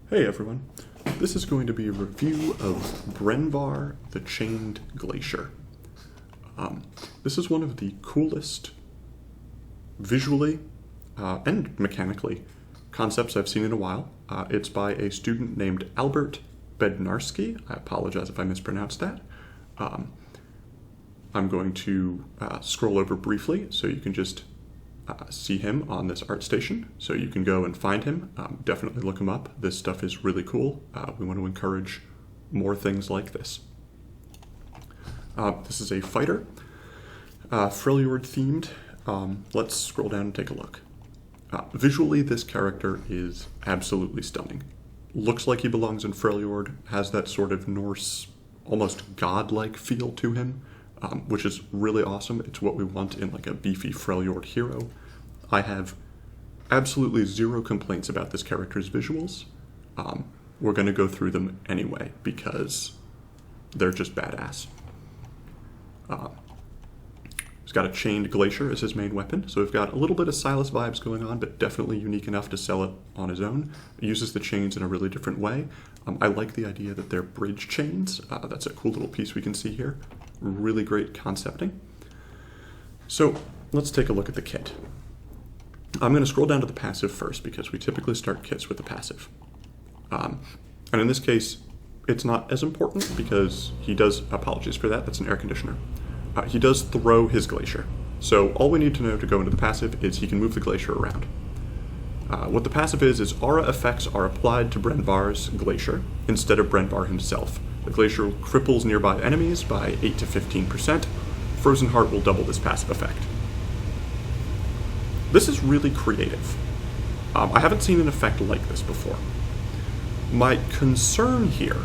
Hey everyone, this is going to be a review of Brenvar, the Chained Glacier. This is one of the coolest, visually and mechanically, concepts I've seen in a while. It's by a student named Albert Bednarski. I apologize if I mispronounced that. I'm going to scroll over briefly so you can just see him on this art station, so you can go and find him. Definitely look him up. This stuff is really cool. We want to encourage more things like this. This is a fighter, Freljord themed. Let's scroll down and take a look. Visually, this character is absolutely stunning. Looks like he belongs in Freljord, has that sort of Norse, almost godlike feel to him. Which is really awesome. It's what we want in like a beefy Freljord hero. I have absolutely zero complaints about this character's visuals. We're going to go through them anyway because they're just badass. He's got a chained glacier as his main weapon, so we've got a little bit of Silas vibes going on, but definitely unique enough to sell it on his own. He uses the chains in a really different way. I like the idea that they're bridge chains. That's a cool little piece we can see here. Really great concepting. So let's take a look at the kit. I'm going to scroll down to the passive first because we typically start kits with the passive. And in this case, it's not as important because he does, apologies for that, that's an air conditioner. He does throw his glacier. So all we need to know to go into the passive is he can move the glacier around. What the passive is aura effects are applied to Brenvar's glacier instead of Brenvar himself. The glacier cripples nearby enemies by 8 to 15%. Frozen Heart will double this passive effect. This is really creative. I haven't seen an effect like this before. My concern here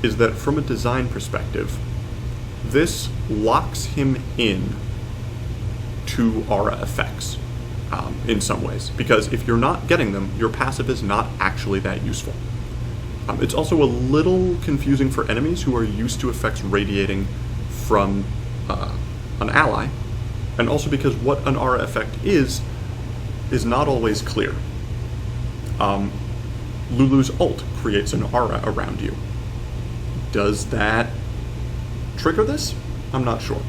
is that from a design perspective, this locks him in to aura effects in some ways, because if you're not getting them, your passive is not actually that useful. It's also a little confusing for enemies who are used to effects radiating from an ally, and also because what an aura effect is not always clear. Lulu's ult creates an aura around you. Does that trigger this? I'm not sure.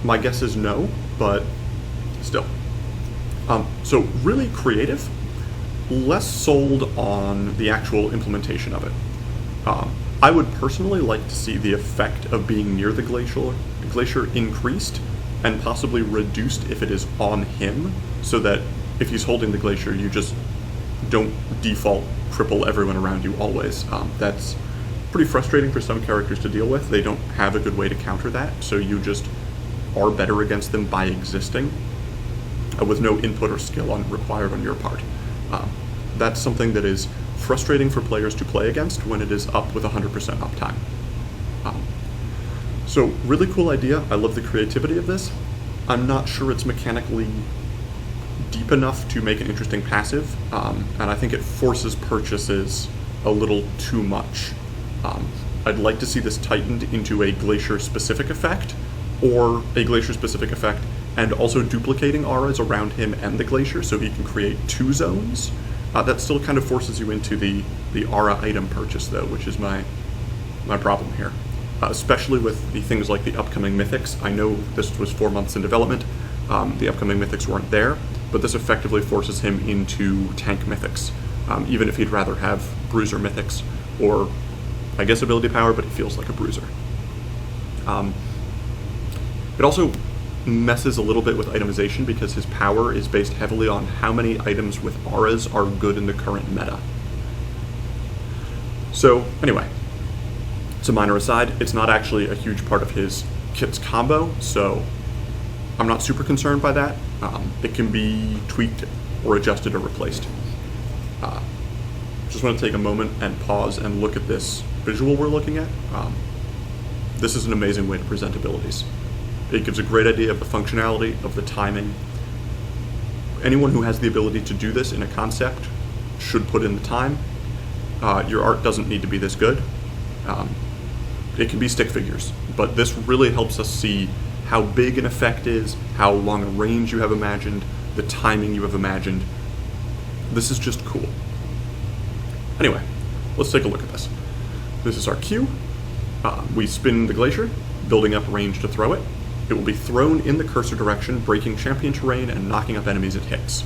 My guess is no, but still. So really creative. Less sold on the actual implementation of it. I would personally like to see the effect of being near the glacier increased and possibly reduced if it is on him, so that if he's holding the glacier, you just don't default cripple everyone around you always. That's pretty frustrating for some characters to deal with. They don't have a good way to counter that, so you just are better against them by existing with no input or skill required on your part. That's something that is frustrating for players to play against when it is up with 100% uptime. So really cool idea. I love the creativity of this. I'm not sure it's mechanically deep enough to make an interesting passive, and I think it forces purchases a little too much. I'd like to see this tightened into a glacier-specific effect, or a glacier-specific effect and also duplicating auras around him and the glacier so he can create two zones. That still kind of forces you into the aura item purchase, though, which is my problem here. Especially with the things like the upcoming mythics. I know this was 4 months in development. The upcoming mythics weren't there, but this effectively forces him into tank mythics, even if he'd rather have bruiser mythics, or I guess ability power, but he feels like a bruiser. It also messes a little bit with itemization because his power is based heavily on how many items with auras are good in the current meta. So anyway, it's a minor aside. It's not actually a huge part of his kit's combo, so I'm not super concerned by that. It can be tweaked or adjusted or replaced. Just want to take a moment and pause and look at this visual we're looking at. This is an amazing way to present abilities. It gives a great idea of the functionality, of the timing. Anyone who has the ability to do this in a concept should put in the time. Your art doesn't need to be this good. It can be stick figures, but this really helps us see how big an effect is, how long a range you have imagined, the timing you have imagined. This is just cool. Anyway, let's take a look at this. This is our Q. We spin the Glacier, building up range to throw it. It will be thrown in the cursor direction, breaking champion terrain and knocking up enemies it hits.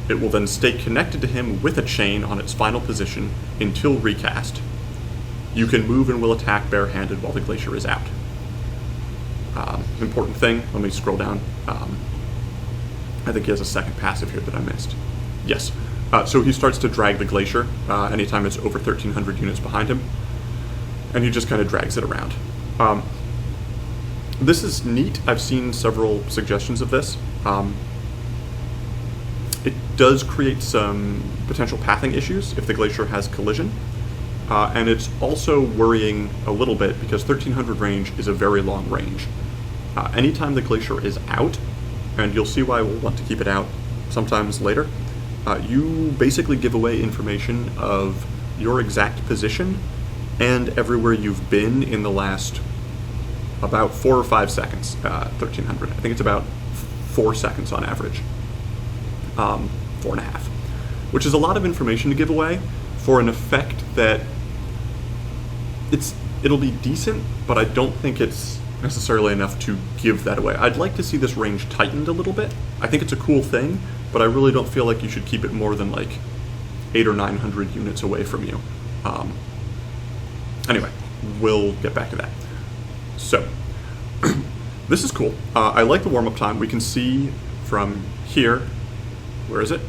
It will then stay connected to him with a chain on its final position until recast. You can move and will attack barehanded while the Glacier is out. Important thing, let me scroll down. I think he has a second passive here that I missed. Yes. So he starts to drag the Glacier anytime it's over 1,300 units behind him, and he just kind of drags it around. This is neat. I've seen several suggestions of this. It does create some potential pathing issues if the Glacier has collision, and it's also worrying a little bit because 1,300 range is a very long range. Anytime the Glacier is out, and you'll see why we'll want to keep it out sometimes later, you basically give away information of your exact position and everywhere you've been in the last about 4 or 5 seconds, 1,300. I think it's about 4 seconds on average. 4.5, which is a lot of information to give away for an effect that it'll be decent, but I don't think it's necessarily enough to give that away. I'd like to see this range tightened a little bit. I think it's a cool thing, but I really don't feel like you should keep it more than like 800 or 900 units away from you. Anyway, we'll get back to that. So, this is cool. I like the warm-up time. We can see from here, where is it?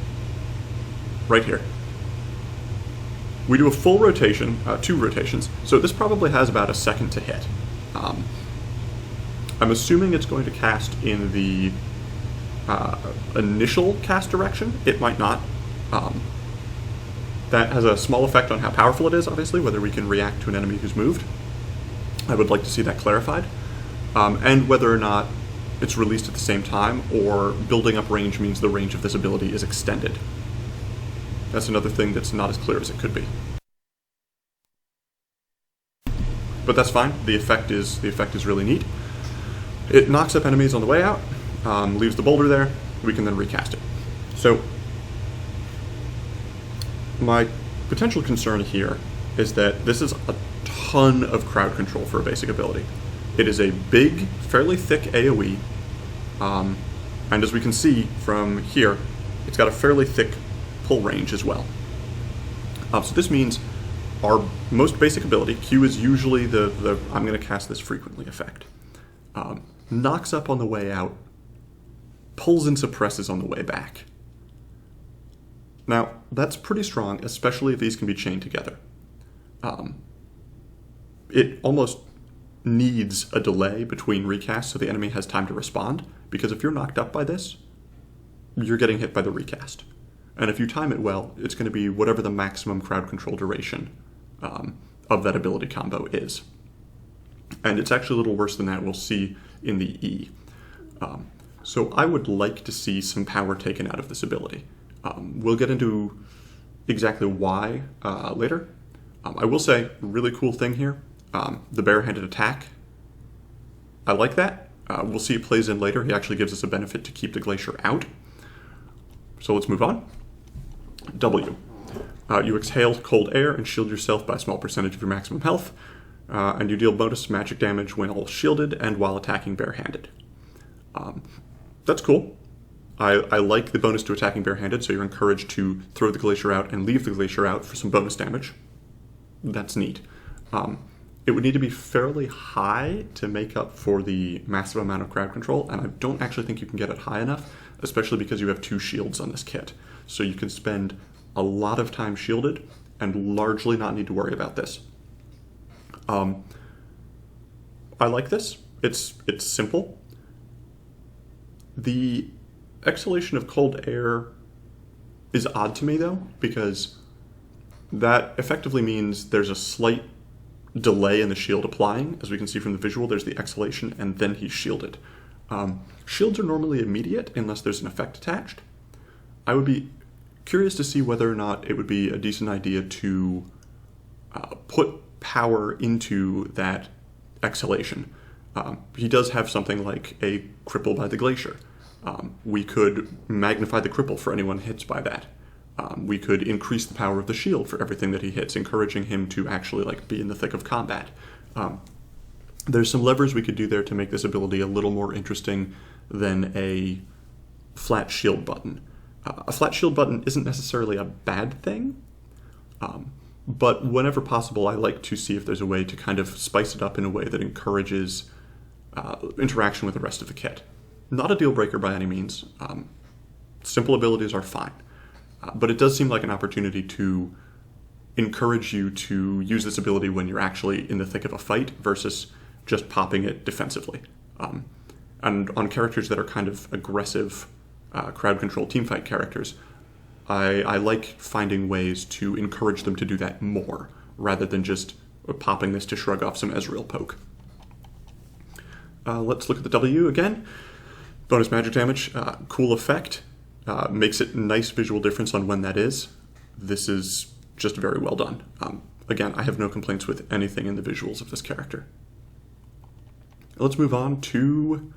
Right here. We do a full rotation, 2 rotations, so this probably has about a second to hit. I'm assuming it's going to cast in the initial cast direction. It might not. That has a small effect on how powerful it is, obviously, whether we can react to an enemy who's moved. I would like to see that clarified. And whether or not it's released at the same time, or building up range means the range of this ability is extended. That's another thing that's not as clear as it could be. But that's fine. The effect is really neat. It knocks up enemies on the way out, leaves the boulder there. We can then recast it. So my potential concern here is that this is a ton of crowd control for a basic ability. It is a big, fairly thick AoE, and as we can see from here, it's got a fairly thick pull range as well. So this means our most basic ability, Q is usually the I'm going to cast this frequently effect, knocks up on the way out, pulls and suppresses on the way back. Now, that's pretty strong, especially if these can be chained together. It almost needs a delay between recasts so the enemy has time to respond, because if you're knocked up by this, you're getting hit by the recast. And if you time it well, it's going to be whatever the maximum crowd control duration of that ability combo is. And it's actually a little worse than that, we'll see in the E. So I would like to see some power taken out of this ability. We'll get into exactly why later. I will say, really cool thing here, the barehanded attack. I like that. We'll see it plays in later. He actually gives us a benefit to keep the Glacier out. So let's move on. W. You exhale cold air and shield yourself by a small percentage of your maximum health, and you deal bonus magic damage when all shielded and while attacking barehanded. That's cool. I like the bonus to attacking barehanded, so you're encouraged to throw the Glacier out and leave the Glacier out for some bonus damage. That's neat. It would need to be fairly high to make up for the massive amount of crowd control, and I don't actually think you can get it high enough, especially because you have 2 shields on this kit. So you can spend a lot of time shielded and largely not need to worry about this. I like this. It's simple. The exhalation of cold air is odd to me, though, because that effectively means there's a slight delay in the shield applying. As we can see from the visual, there's the exhalation, and then he's shielded. Shields are normally immediate unless there's an effect attached. I would be curious to see whether or not it would be a decent idea to put power into that exhalation. He does have something like a cripple by the Glacier. We could magnify the cripple for anyone hit by that. We could increase the power of the shield for everything that he hits, encouraging him to actually like be in the thick of combat. There's some levers we could do there to make this ability a little more interesting than a flat shield button. A flat shield button isn't necessarily a bad thing, but whenever possible, I like to see if there's a way to kind of spice it up in a way that encourages interaction with the rest of the kit. Not a deal breaker by any means. Simple abilities are fine, but it does seem like an opportunity to encourage you to use this ability when you're actually in the thick of a fight versus just popping it defensively. And on characters that are kind of aggressive, crowd control teamfight characters, I like finding ways to encourage them to do that more, rather than just popping this to shrug off some Ezreal poke. Let's look at the W again. Bonus magic damage, cool effect, makes it nice visual difference on when that is. This is just very well done. Again, I have no complaints with anything in the visuals of this character. Let's move on to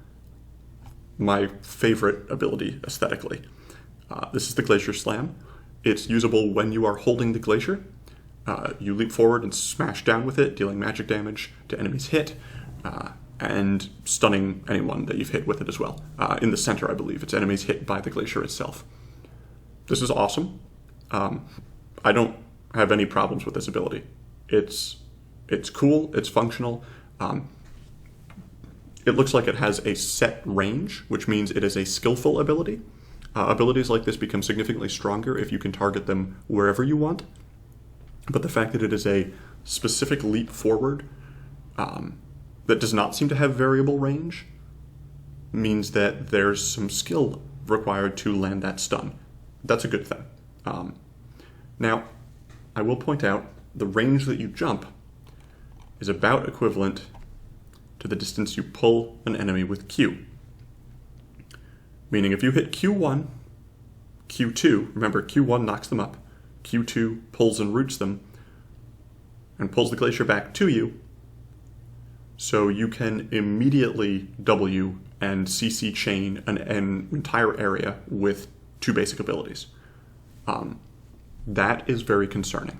my favorite ability aesthetically. This is the Glacier Slam. It's usable when you are holding the Glacier. You leap forward and smash down with it, dealing magic damage to enemies hit, and stunning anyone that you've hit with it as well. In the center, I believe, it's enemies hit by the Glacier itself. This is awesome. I don't have any problems with this ability. It's cool, it's functional. It looks like it has a set range, which means it is a skillful ability. Abilities like this become significantly stronger if you can target them wherever you want. But the fact that it is a specific leap forward that does not seem to have variable range means that there's some skill required to land that stun. That's a good thing. Now, I will point out the range that you jump is about equivalent to the distance you pull an enemy with Q. Meaning if you hit Q1, Q2, remember Q1 knocks them up, Q2 pulls and roots them, and pulls the Glacier back to you, so you can immediately W and CC chain an entire area with 2 basic abilities. That is very concerning.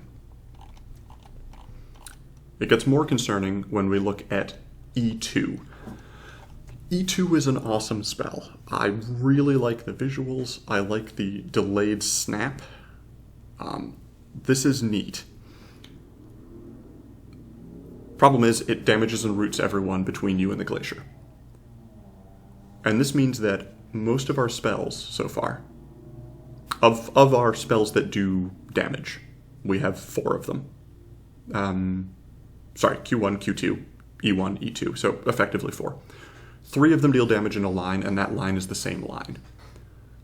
It gets more concerning when we look at E2. E2 is an awesome spell. I really like the visuals. I like the delayed snap. This is neat. Problem is, it damages and roots everyone between you and the Glacier. And this means that most of our spells so far, of our spells that do damage, we have 4 of them. Q1, Q2, E1, E2, so effectively 4. 3 of them deal damage in a line, and that line is the same line.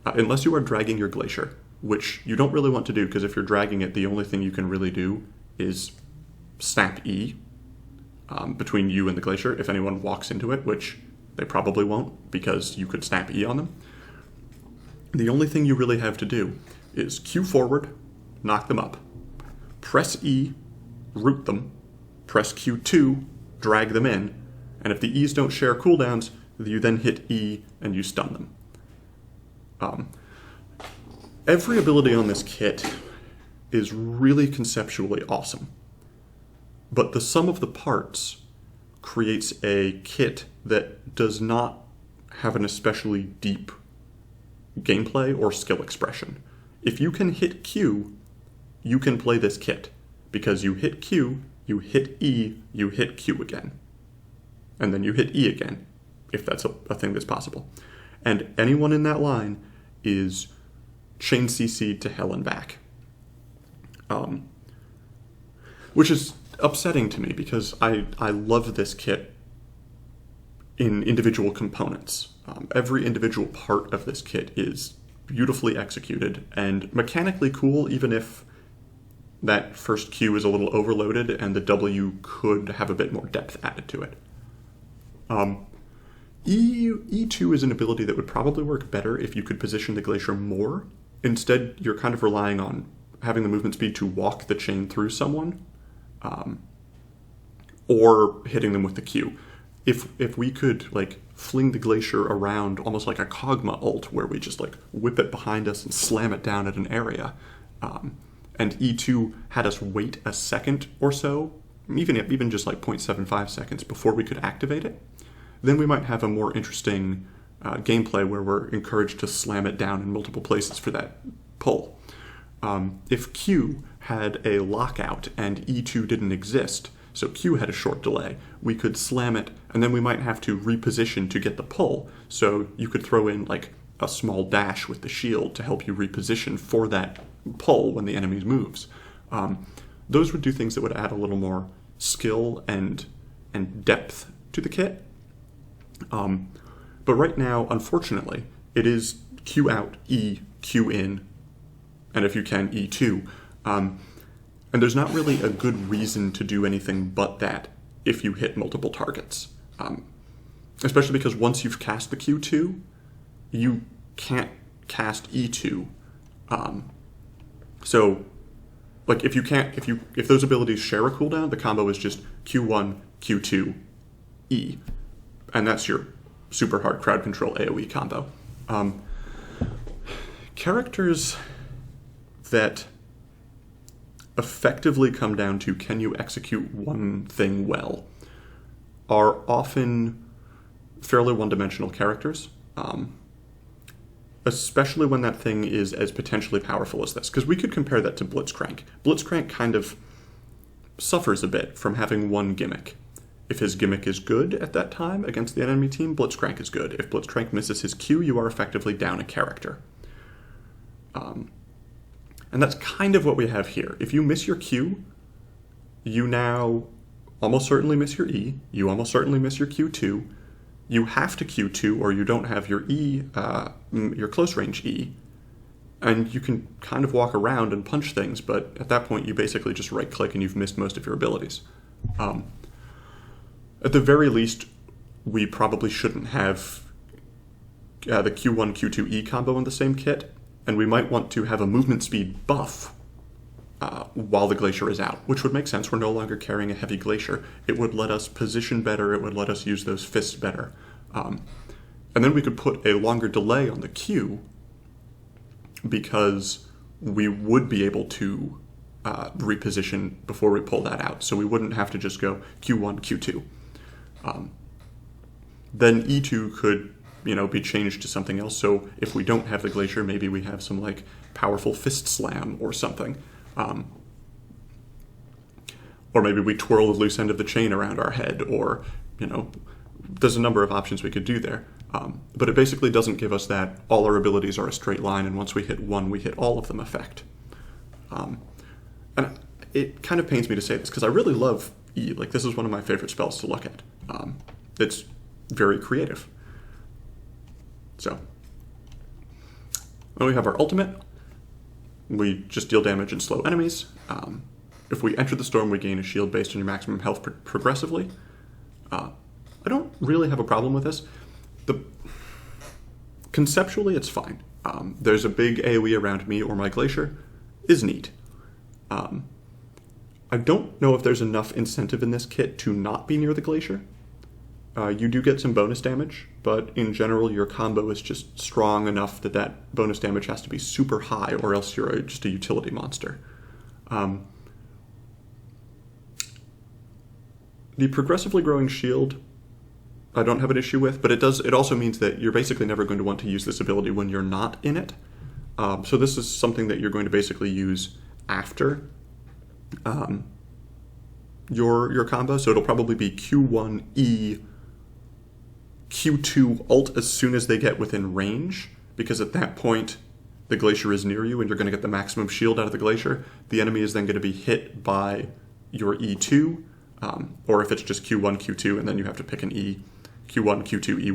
Unless you are dragging your Glacier, which you don't really want to do, because if you're dragging it, the only thing you can really do is snap E between you and the Glacier if anyone walks into it, which they probably won't, because you could snap E on them. The only thing you really have to do is Q forward, knock them up, press E, root them, press Q2, drag them in, and if the E's don't share cooldowns, you then hit E and you stun them. Every ability on this kit is really conceptually awesome, but the sum of the parts creates a kit that does not have an especially deep gameplay or skill expression. If you can hit Q, you can play this kit, because you hit Q, you hit E, you hit Q again. And then you hit E again, if that's a thing that's possible. And anyone in that line is chain CC'd to hell and back. Which is upsetting to me, because I love this kit in individual components. Every individual part of this kit is beautifully executed and mechanically cool, even if that first Q is a little overloaded and the W could have a bit more depth added to it. E2 is an ability that would probably work better if you could position the Glacier more. Instead, you're kind of relying on having the movement speed to walk the chain through someone, or hitting them with the Q. If we could like fling the Glacier around almost like a Kog'Maw ult, where we just like whip it behind us and slam it down at an area, and E2 had us wait a second or so, even just like 0.75 seconds before we could activate it, then we might have a more interesting gameplay where we're encouraged to slam it down in multiple places for that pull. If Q had a lockout and E2 didn't exist, so Q had a short delay, we could slam it, and then we might have to reposition to get the pull. So you could throw in like a small dash with the shield to help you reposition for that pull when the enemy moves. Those would do things that would add a little more skill and depth to the kit. But right now, unfortunately, it is Q out, E, Q in, and if you can, E2. And there's not really a good reason to do anything but that if you hit multiple targets. Especially because once you've cast the Q2, you can't cast E2. So, like if those abilities share a cooldown, the combo is just Q1, Q2, E. And that's your super hard crowd control AoE combo. Characters that effectively come down to can you execute one thing well are often fairly one-dimensional characters, especially when that thing is as potentially powerful as this. Because we could compare that to Blitzcrank. Blitzcrank kind of suffers a bit from having one gimmick. If his gimmick is good at that time against the enemy team, Blitzcrank is good. If Blitzcrank misses his Q, you are effectively down a character. And that's kind of what we have here. If you miss your Q, you now almost certainly miss your E. You almost certainly miss your Q2. You have to Q2 or you don't have your E, your close range E. And you can kind of walk around and punch things, but at that point you basically just right click and you've missed most of your abilities. At the very least, we probably shouldn't have the Q1, Q2, E combo in the same kit, and we might want to have a movement speed buff while the Glacier is out, which would make sense. We're no longer carrying a heavy Glacier. It would let us position better, it would let us use those fists better. And then we could put a longer delay on the Q because we would be able to reposition before we pull that out, so we wouldn't have to just go Q1, Q2. Then E2 could, be changed to something else. So if we don't have the Glacier, maybe we have some like powerful fist slam or something. Or maybe we twirl the loose end of the chain around our head, or, there's a number of options we could do there. But it basically doesn't give us that all our abilities are a straight line, and once we hit one, we hit all of them effect. And it kind of pains me to say this, because I really love E. Like, this is one of my favorite spells to look at. It's very creative. So, when we have our ultimate, we just deal damage and slow enemies. If we enter the storm, we gain a shield based on your maximum health progressively. I don't really have a problem with this. Conceptually, it's fine. There's a big AoE around me or my Glacier is neat. I don't know if there's enough incentive in this kit to not be near the Glacier. You do get some bonus damage, but in general your combo is just strong enough that that bonus damage has to be super high, or else you're just a utility monster. The progressively growing shield I don't have an issue with, but it also means that you're basically never going to want to use this ability when you're not in it. So this is something that you're going to basically use after your combo, so it'll probably be Q1 E, Q2 ult as soon as they get within range, because at that point the Glacier is near you and you're going to get the maximum shield out of the Glacier. The enemy is then going to be hit by your E2, or if it's just Q1, Q2, and then you have to pick an E, Q1, Q2,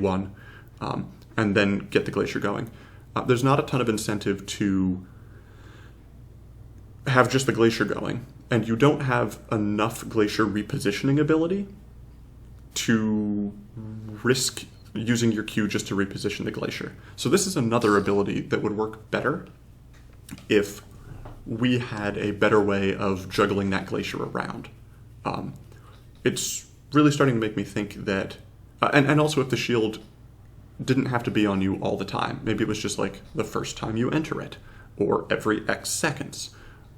E1, and then get the Glacier going. There's not a ton of incentive to have just the Glacier going, and you don't have enough Glacier repositioning ability to risk using your Q just to reposition the Glacier. So this is another ability that would work better if we had a better way of juggling that Glacier around. It's really starting to make me think that, and also if the shield didn't have to be on you all the time. Maybe it was just like the first time you enter it, or every X seconds.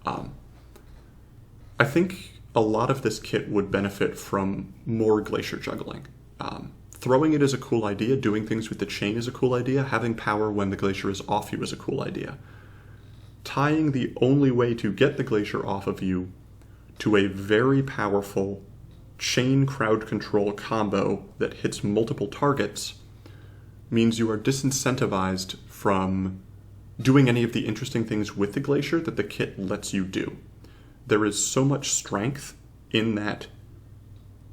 I think a lot of this kit would benefit from more Glacier juggling. Throwing it is a cool idea, doing things with the chain is a cool idea, having power when the Glacier is off you is a cool idea. Tying the only way to get the Glacier off of you to a very powerful chain crowd control combo that hits multiple targets means you are disincentivized from doing any of the interesting things with the Glacier that the kit lets you do. There is so much strength in that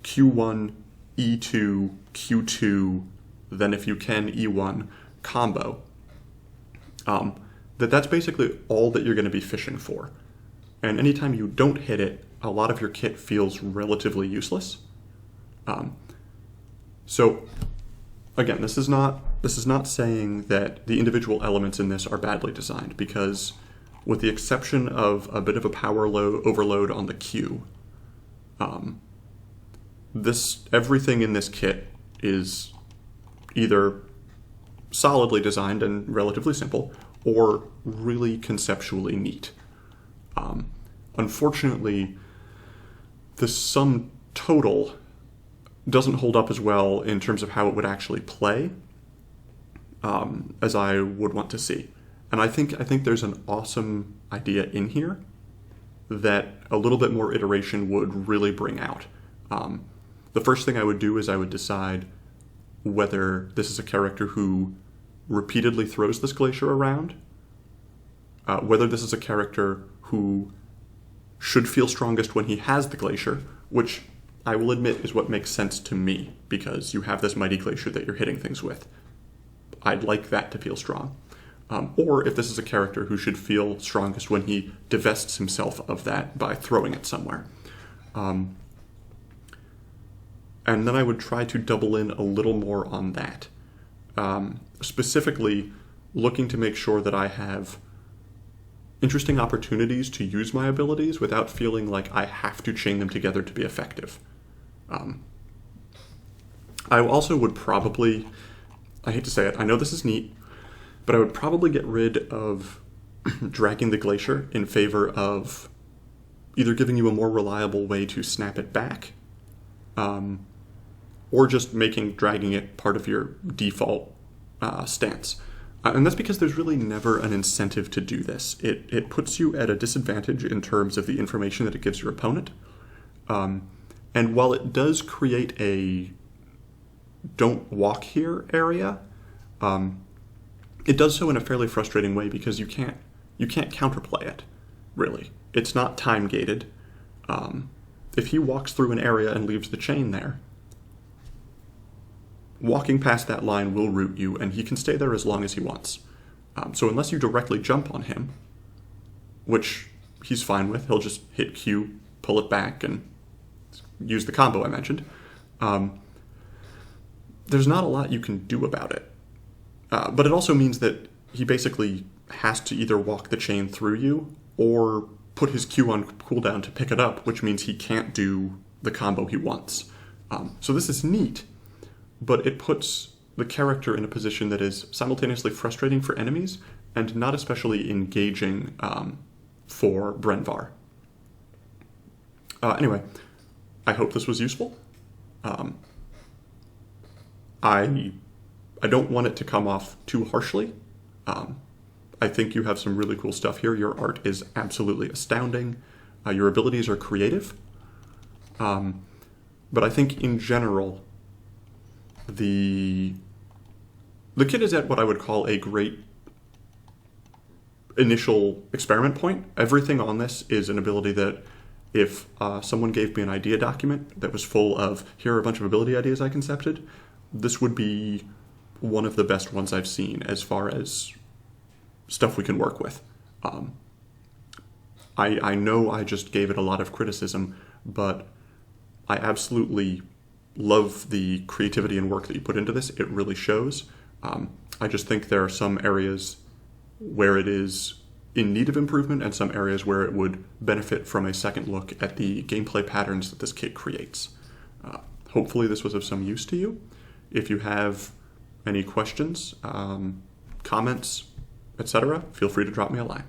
Q1, E2, Q2, then if you can E1 combo, that's basically all that you're going to be fishing for. And anytime you don't hit it, a lot of your kit feels relatively useless. So again, this is not saying that the individual elements in this are badly designed, because with the exception of a bit of a power overload on the Q, everything in this kit is either solidly designed and relatively simple, or really conceptually neat. Unfortunately, the sum total doesn't hold up as well in terms of how it would actually play as I would want to see. And I think there's an awesome idea in here that a little bit more iteration would really bring out. The first thing I would do is I would decide whether this is a character who repeatedly throws this Glacier around, whether this is a character who should feel strongest when he has the Glacier, which I will admit is what makes sense to me, because you have this mighty Glacier that you're hitting things with. I'd like that to feel strong. Or if this is a character who should feel strongest when he divests himself of that by throwing it somewhere. And then I would try to double in a little more on that. Specifically, looking to make sure that I have interesting opportunities to use my abilities without feeling like I have to chain them together to be effective. I also would probably, I hate to say it, I know this is neat, but I would probably get rid of dragging the Glacier in favor of either giving you a more reliable way to snap it back, or just making dragging it part of your default stance. And that's because there's really never an incentive to do this. It puts you at a disadvantage in terms of the information that it gives your opponent. And while it does create a don't walk here area, it does so in a fairly frustrating way because you can't counterplay it, really. It's not time gated. If he walks through an area and leaves the chain there, walking past that line will root you, and he can stay there as long as he wants. So unless you directly jump on him, which he's fine with, he'll just hit Q, pull it back, and use the combo I mentioned. There's not a lot you can do about it. But it also means that he basically has to either walk the chain through you or put his Q on cooldown to pick it up, which means he can't do the combo he wants. So this is neat, but it puts the character in a position that is simultaneously frustrating for enemies and not especially engaging for Brenvar. Anyway, I hope this was useful. I don't want it to come off too harshly. I think you have some really cool stuff here. Your art is absolutely astounding. Your abilities are creative. But I think in general, the kit is at what I would call a great initial experiment point. Everything on this is an ability that if someone gave me an idea document that was full of, here are a bunch of ability ideas I concepted, this would be one of the best ones I've seen as far as stuff we can work with. I know I just gave it a lot of criticism, but I absolutely love the creativity and work that you put into this. It really shows. I just think there are some areas where it is in need of improvement and some areas where it would benefit from a second look at the gameplay patterns that this kit creates. Hopefully this was of some use to you. If you have any questions, comments, etc., feel free to drop me a line.